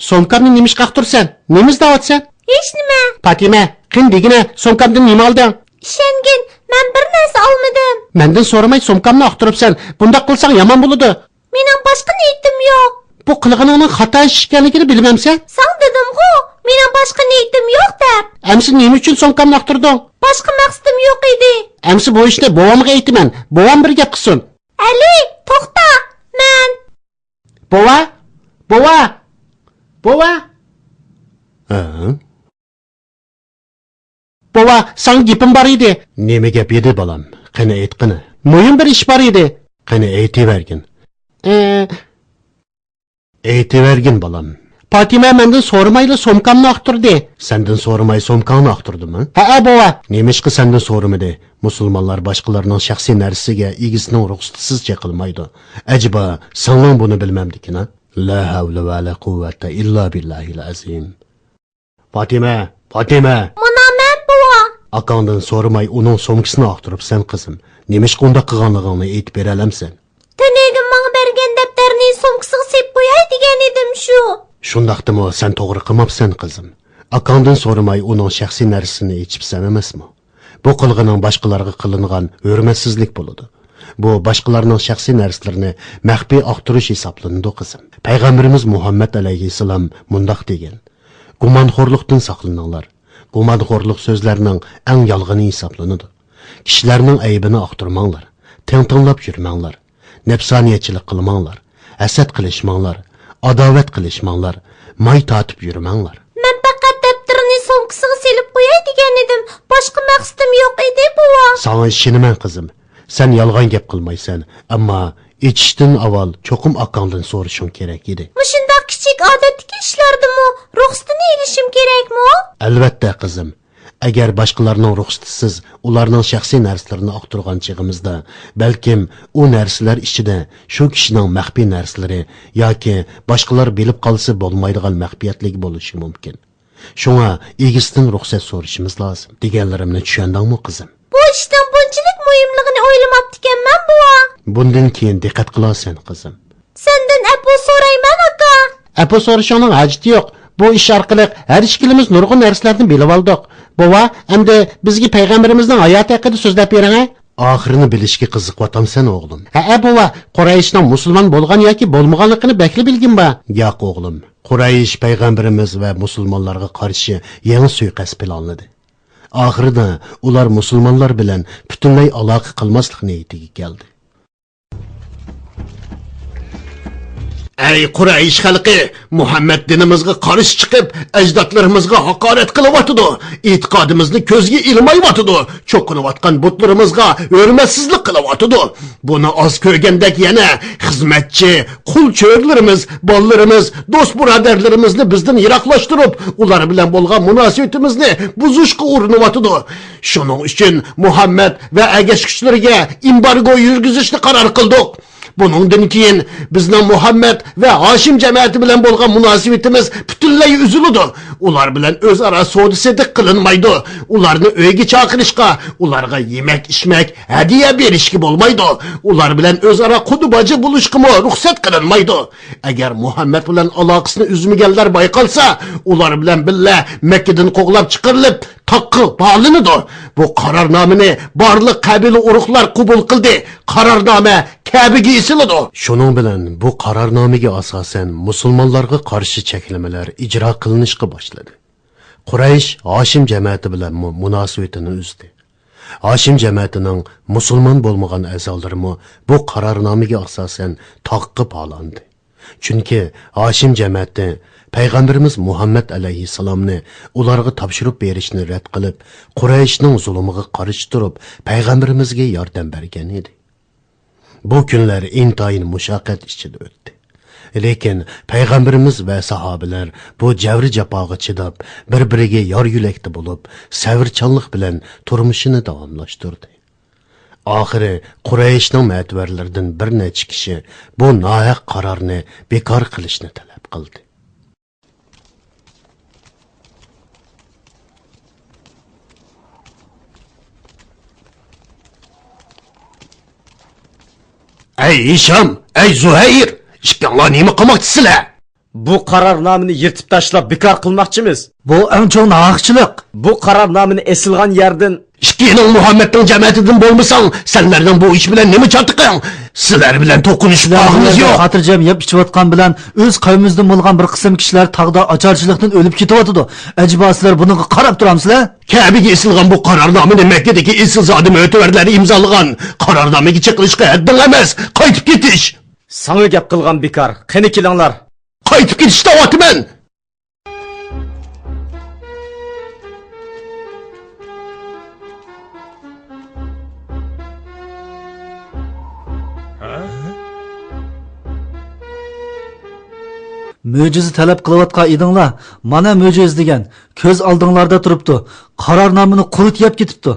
Somkamni nimish qaqtursan? Nimiz davatsan? Hech nima. Fatima, qin degina, somkamdan nima olding? Ishongin, men bir narsa olmadim. Mendan so'ramay somkamni aqtiribsan. Bunda qilsang yomon bo'ladi. Mening boshqa niyatim yo'q. Bu qilganingning xato ish ekanligini bilmamsan? Sen dedim-ku, mening boshqa niyatim yo'q deb. Amsi nima uchun somkamni aqtirding? Boshqa maqsadim yo'q edi. Amsi bu ishni bovamga aytaman. Bovam bir gap qilsin. Ali, to'xta. Men. Bova? Bova? Bova? Bova, san gapim bor edi. Nima gap edi bolam? Qani aytqini. Muhim bir ish bor edi. Qani aytavergin. Aytavergin bolam. Fatima mendan so'ramayla somkamni aqtirdi. Sendan so'ramay somkamni aqtirdimi? Ha, bova. Nemishqi sendan so'ramadi? Musulmonlar boshqalarning shaxsiy narsasiga egisining ruxsatisiz qilmaydi. Ajiba, senlar buni bilmamdikin, ha? La havla va la quvvata illa billahil azim. Fatima. Mana men bova. Aqandan so'ramay uning somkasini aqtiribsan qizim. Nemish qunda qilganligingni aytib bera olamsan? Tanegim menga bergan daftarni somkasiga sepib qo'yay degan edim shu. Shundaqdimi, sen to'g'ri qilmabsan qizim. Aqandan so'ramay uning shaxsiy narsasini aytibsan emasmi? Bu qilganing boshqalarga qilingan hurmatsizlik bo'ladi. Bu boshqalarning shaxsiy narsalarni maxfiy aqtirish hisoblanadi qizim. Payg'ambarimiz Muhammad alayhissalom mundaq degan: "Gumonxo'rlikdan saqlaninglar. Gumonxo'rlik so'zlarining eng yolg'oni hisoblanadi. Kishilarning aybini aqtirmanglar, teng-tenglab yurmanglar, nafsoniyatchilik qilmanglar, hasad qilishmanglar, adovat qilishmanglar, may tatib yurmanglar." Men faqat daftarni somkasiga selib qo'yay degan edim. Boshqa maqsadim yo'q edi, bova. Sana ishonaman qizim. Sen yolg'on gap qilmaysan, ammo ichishdan avval cho'qim aqangdan so'rashing kerak edi. Mushundaq kichik odatdagi ishlardimi ruxsatini olishim kerakmi? Albatta qizim. Agar boshqalarning ruxsatisiz ularning shaxsiy narsalarini aqtirgan chig'imizda, balkim u narsalar ichida shu kishining maxfiy narsalari yoki boshqalar bilib qolsa bo'lmaydigan maxfiyatlik bo'lishi mumkin. Shunga egisidan ruxsat so'rashimiz lozim. Deganlarimni tushundingmi qizim? Bu ishdan bunchalik muhimligini o'ylamabdikanman, bova. Bundan keyin diqqat qilasan qizim. Sendan apu so'rayman, aka. Apu so'rashning hojati yo'q. Bu ish orqali har ikkimiz nurg'un narsalarni bilib oldik. Bova, endi bizga payg'ambarimizning hayoti haqida so'zlab bering. Oxirini bilishga qiziqyotamsan o'g'lim. Ha, bova, Qurayshning musulmon bo'lgan yoki bo'lmaganligini bakli bilgin ba? Yo'q o'g'lim. Quraysh payg'ambarimiz va musulmonlarga qarshi yangi suiqasd planladi. Oxirida ular musulmonlar bilan butunlay aloqa qilmaslik niyatiga keldi. Ey Quraysh xalqi, Muhammad dinimizga qarshi chiqib, ajdodlarimizga haqorat qilyotdi. E'tiqodimizni ko'zga ilmayotdi. Cho'qinayotgan butlarimizga hurmatsizlik qilyotdi. Buni oz ko'rgandek yana xizmatchi, qul cho'rlarimiz, bolalarimiz, do'st birodarlarimizni bizdan yiroqlashtirib, ular bilan bo'lgan munosabatimizni buzishga urinayotdi. Shuning uchun Muhammad va agashkuchlarga embargo yurgizishni qaror qildik. Buningdan keyin bizning Muhammad va Hoshim jamoati bilan bo'lgan munosabatimiz butunlay uziladi. Ular bilan o'zaro savdo-sotiq qilinmaydi. Ularni uyga chaqirishga, ularga yemak-ichmak, hadiya berishga bo'lmaydi. Ular bilan o'zaro qudubaji bo'lishga ruxsat qilinmaydi. Agar Muhammad bilan aloqasini uzmaganlar bayqalsa, ular bilan billa Makkadan qo'g'lab chiqarilib, taqqa bog'lanadi. Bu qarornomani barliq qabila urug'lar qabul qildi. Qarornoma Kabe'ga esiladi. Shuning bilan bu qarornomaga asosan musulmonlarga qarshi cheklamalar ijro qilinishga boshladi. Quraysh Hoshim jamoati bilan munosabatini uzdi. Hoshim jamoatining musulmon bo'lmagan a'zolari bu qarornomaga asosan taqib olindi. Chunki Hoshim jamoati Payg'ambarimiz Muhammad alayhissalomni ularga topshirib berishni rad qilib, Qurayshning zulmiga qarshi turib, payg'ambarimizga yordam bergan edi. Bu kunlar intayin mushaqqat ichida o'tdi. Lekin payg'ambarimiz va sahobalar bu javri jafoga chidab, bir-biriga yor yulakda bo'lib, savrchanlik bilan turmushini davomlashtirdi. Oxiri Qurayshning matvarlaridan bir necha kishi bu nohaq qarorni bekor qilishni talab qildi. Ey Hisham, ey Zuhayr, ishqinglar nima qilmoqchisizlar? Bu qarornomani yirtib tashlab bekor qilmoqchimiz. Bu eng cho'ng haqchilik. Bu qarornomani esilgan yerdan ikki yilning Muhammadning jamiyatidan bo'lmasang, senlarning bu ish bilan nima chatiqing? Sizlar bilan to'qinish bag'imiz yo'q. Xotirjam yeb ichayotgan bilan o'z qavmimizdan bo'lgan bir qism kishilar tag'da ocharchilikdan o'lib ketyotdi. Ajba sizlar buniga qarab turamsizlar? Kabiga esilgan bu qarornomani Makkadagi esilzodi mo'tavarlari imzolagan. Qarornomaga chiqilishga hadding emas, qaytib ketish. Sana gap qilgan bekor. Qani kelinglar. Qaytib ketishda o'tman. Mo'jiza talab qilayotgan edinglar. Mana mo'jiz degan ko'z oldinglarda turibdi. Qarornomani qurut yeb ketibdi.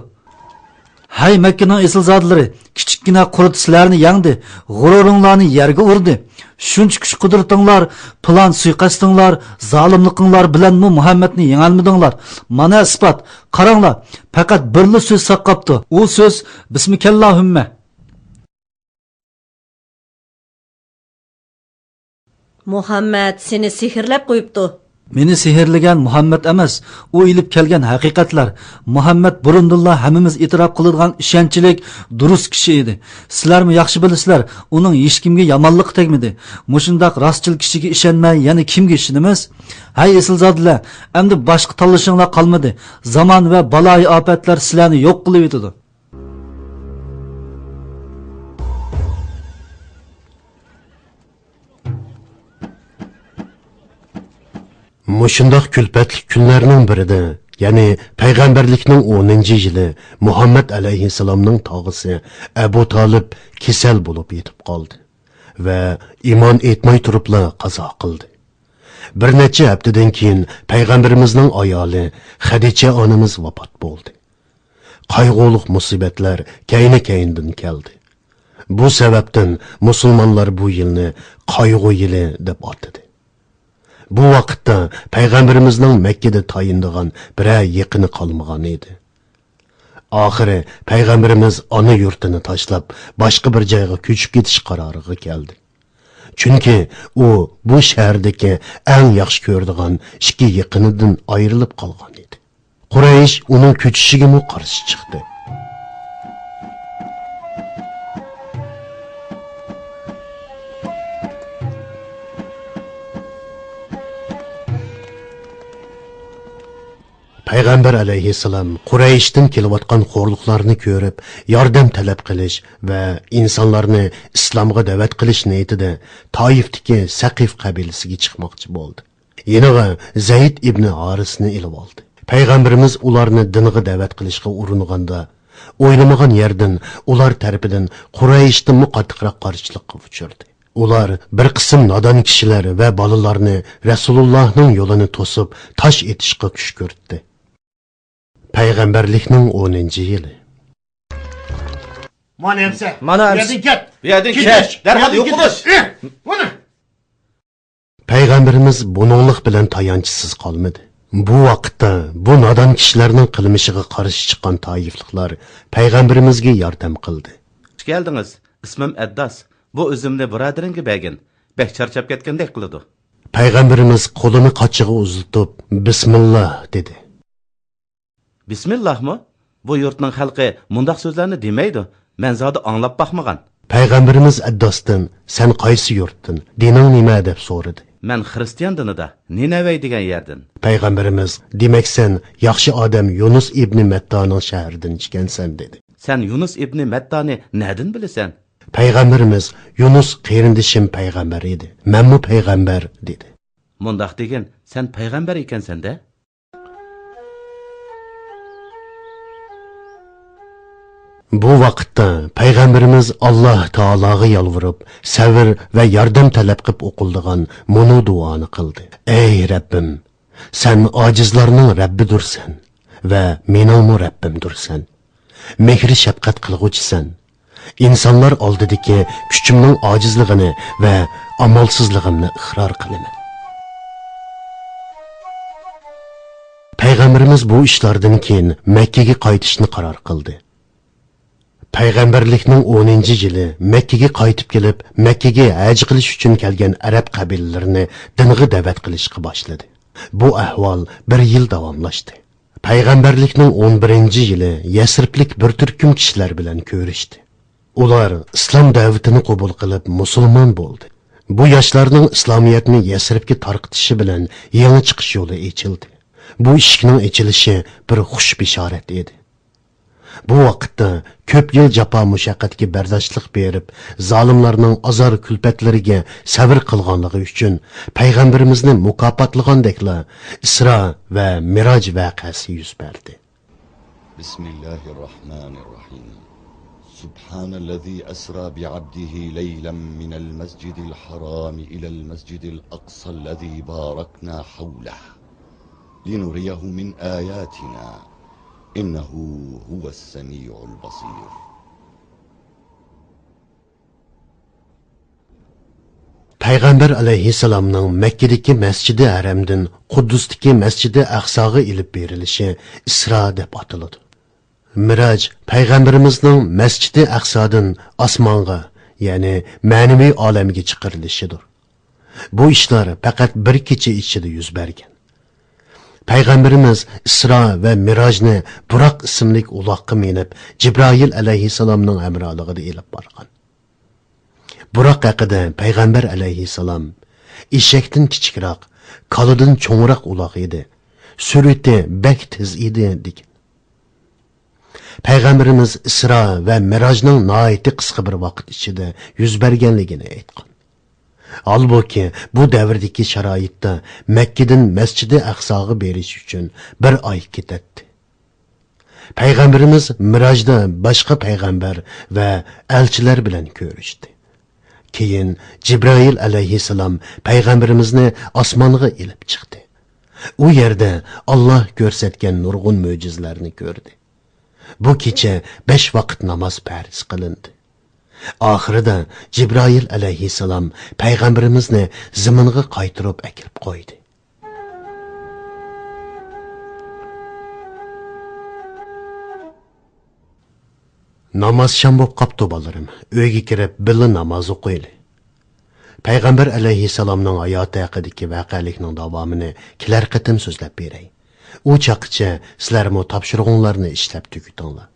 Hay Makkaning esilzodlari, kichikgina qurut sizlarni yangdi, g'ururinglarni yerga urdi. Shuncha kuch qudratinglar, plan suiqastinglar, zolimliqinglar bilan Muhammadni yengolmadinglar. Mana isbot. Qaranglar, faqat birli so'z saqqapti. U so'z bismillahumma. Muhammad seni sehrlab qo'yibdi. Meni sehrlagan Muhammad emas, u ilib kelgan haqiqatlar. Muhammad burundullah hammamiz e'tirof qiladigan ishonchlik, durust kishi edi. Sizlarmi yaxshi bilasizlar, uning hech kimga yomonlik tegmadi. Mushundaq rostchil kishiga ishonmay, yana kimga ishonamiz? Hay esilzodlar, endi boshqa tanlashinglar qolmadi. Zamon va baloyi ofatlar sizlarni yo'q qilib yetadi. Mushundoq kulpatli kunlarning birida, ya'ni payg'ambarlikning 10-yili Muhammad alayhissalomning tog'isi Abu Talib kasal bo'lib yetib qoldi va iymon etmay turibla qazo qildi. Bir necha haftadan keyin payg'ambarimizning ayoli Xadicha onamiz vafot bo'ldi. Qayg'uli musibatlar kayni-kayindan keldi. Bu sababdan musulmonlar bu yilni qayg'u yili deb atadi. Bu vaqtda payg'ambarimizning Makkada tayindigan biror yaqini qolmagan edi. Oxiri payg'ambarimiz ona yurtini tashlab boshqa bir joyga ko'chib ketish qaroriga keldi. Chunki u bu shahardagi eng yaxshi ko'radigan ikki yaqinidan ayrilib qolgan edi. Quraysh uning ko'chishiga qarshi chiqdi. Payg'ambar alayhissalom Qurayshdan kelayotgan xo'rliqlarni ko'rib, yordam talab qilish va insonlarni islomga da'vat qilish niyatida Toifdagi Saqif qabilasiga chiqmoqchi bo'ldi. Yeniga Zayd ibn Harisni ilib oldi. Payg'ambarimiz ularni dinga da'vat qilishga uringanda, o'ylamagan yerdan ular tarafidan Qurayshdan qattiqroq qarshilikqa uchradi. Ular bir qism nodon kishilar va bolalarni Rasulullohning yo'lini to'sib, tosh etishga kuch ko'rdi. Payg'ambarlikning 10-yili. Mana emsa. Bu yerdan ket. Darhol yo'q qilish. Mana. Payg'ambarimiz buninglik bilan tayanchsiz qolmadi. Bu vaqtda bu nodon kishilarning qilmishiga qarshi chiqqan toifliklar payg'ambarimizga yordam qildi. Keldingiz. Ismim Addas. Bu o'zimni birodaringga bergin. Bek charchab ketgandek qiladi. Payg'ambarimiz qo'lini qochiga uzatib, "Bismillah" dedi. Bismillahmi? Bu yurtning xalqi mundaq so'zlarni demaydi. Men zodi anglab baxmagan. Payg'ambarimiz Addosdan, "Sen qaysi yurtdan? Dining nima?" deb so'radi. Men xristian dinida, Ninavay degan yerdan. Payg'ambarimiz, "Demak sen yaxshi odam Yunus ibn Mattaning shahridan chiqansan" dedi. Sen Yunus ibn Mattani nerdan bilasan? Payg'ambarimiz, "Yunus qarindishim payg'ambar edi. Menmu payg'ambar" dedi. Mundaq degan, sen payg'ambar ekansan-da? Bu vaqtda payg'ambarimiz Alloh taologa yolvorib, sabr va yordam talab qilib o'qildigan mono duoni qildi. Ey Rabbim, sen ojizlarning Rabbidursan va mening Rabbimdursan. Mehr shafqat qilg'uchisan. İnsanlar oldidagi kuchimning ojizligini va amalsizligimni iqror qilaman. Payg'ambarimiz bu ishlardan keyin Makkaga qaytishni qaror qildi. payg'ambarlikning 10-yili Makkaga qaytib kelib, Makkaga haj qilish uchun kelgan arab qabilalarini dinga da'vat qilishga boshladi. Bu ahvol 1 yil davomlashdi. Payg'ambarlikning 11-yili Yasriblik bir turkum kishilar bilan ko'rishdi. Ular islom da'vatini qabul qilib musulmon bo'ldi. Bu yoshlarning islomiyatni Yasribga tarqitishi bilan yangi chiqish yo'li ochildi. Bu eshikning ochilishi bir xush bishorat edi. Bu vaqtda ko'p yil jafo mushaqqatga bardoshlik berib, zolimlarning azor kulpatlariga sabr qilganligi uchun payg'ambarimizni mukofotlagandekla Isro va Miroj voqeasi yuz berdi. Bismillahirrahmanirrahim. Subhanallazi asra bi'abdihi laylan minal masjidil haram ilal masjidil aqsa allazi barakna hawlahu linuriyahu min ayatina. İnnehu huves-semi'ul basir. Payg'ambar alayhissalomning Makkadagi Masjidi Haramdan Quddusdagi Masjidi Aqsoga ilib berilishi Isro deb ataladi. Miroj payg'ambarimizning Masjidi Aqsodan osmonga, ya'ni ma'naviy olamga chiqarilishidir. Bu ishlar faqat bir kecha ichida yuz bergan. Payg'ambarimiz Isro va Mirojni Buroq ismli uloqqa minib, Jibroil alayhissalomning amroligida elib borgan. Buroq haqida payg'ambar alayhissalom eshakdan kichikroq, kolidan cho'ngroq uloq edi. Surati bak tez edi degan. Payg'ambarimiz Isro va Mirojning nihoyatda qisqa bir vaqt ichida yuz berganligini aytgan. Halbuki bu davrdagi sharoitda Makkadan Masjidi Aqsoga berish uchun 1 oy ketadi. Payg'ambarimiz Mirojda boshqa payg'ambar va elchilar bilan ko'rishdi. Keyin Jibroil alayhissalom payg'ambarimizni osmonga ilib chiqdi. U yerda Alloh ko'rsatgan nurg'un mo'jizalarni ko'rdi. Bu kecha 5 vaqt namoz farz qilindi. Oxirida Jibroil alayhissalom payg'ambarimizni zaminga qaytirib akirib qo'ydi. Namoz sham bo'lib qopti bolarim. Uyga kirib billa namoz o'qiyli. Payg'ambar alayhissalomning hayoti haqidagi voqealikning davomini kelar qatim so'zlab beray. U chaqcha sizlar mo topshirig'inglarni ishlab tugatinglar.